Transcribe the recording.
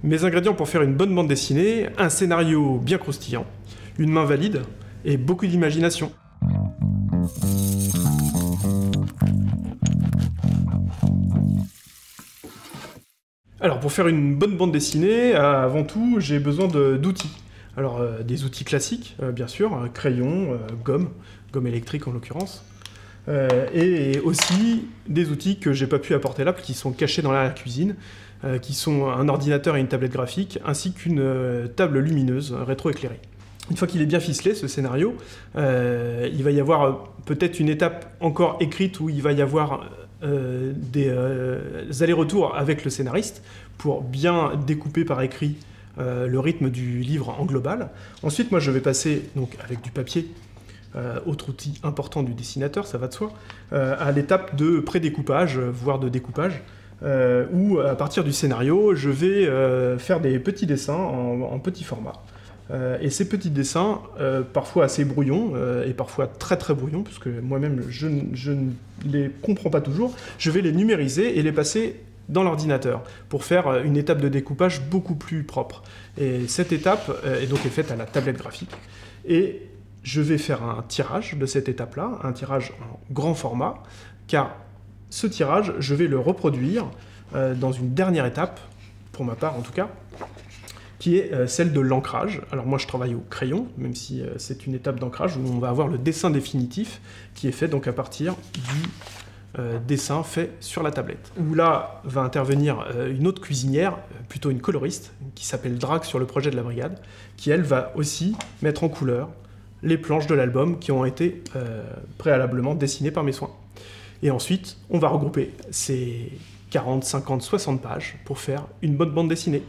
Mes ingrédients pour faire une bonne bande dessinée, un scénario bien croustillant, une main valide et beaucoup d'imagination. Alors pour faire une bonne bande dessinée, avant tout j'ai besoin d'outils. Alors des outils classiques, bien sûr, crayon, gomme électrique en l'occurrence, et aussi des outils que j'ai pas pu apporter là, qui sont cachés dans la cuisine, qui sont un ordinateur et une tablette graphique, ainsi qu'une table lumineuse rétroéclairée. Une fois qu'il est bien ficelé, ce scénario, il va y avoir peut-être une étape encore écrite où il va y avoir des allers-retours avec le scénariste pour bien découper par écrit le rythme du livre en global. Ensuite, moi, je vais passer, donc, avec du papier, autre outil important du dessinateur, ça va de soi, à l'étape de pré-découpage, voire de découpage, où, à partir du scénario, je vais faire des petits dessins en petit format. Et ces petits dessins, parfois assez brouillons, et parfois très très brouillons, puisque moi-même je ne les comprends pas toujours, je vais les numériser et les passer dans l'ordinateur, pour faire une étape de découpage beaucoup plus propre. Et cette étape est donc faite à la tablette graphique. Et je vais faire un tirage de cette étape-là, un tirage en grand format, car ce tirage, je vais le reproduire dans une dernière étape, pour ma part en tout cas, qui est celle de l'ancrage. Alors moi je travaille au crayon, même si c'est une étape d'ancrage où on va avoir le dessin définitif qui est fait donc à partir du dessin fait sur la tablette. Où là va intervenir une autre cuisinière, plutôt une coloriste, qui s'appelle Drac sur le projet de la brigade, qui elle va aussi mettre en couleur les planches de l'album qui ont été préalablement dessinées par mes soins. Et ensuite, on va regrouper ces 40, 50, 60 pages pour faire une bonne bande dessinée.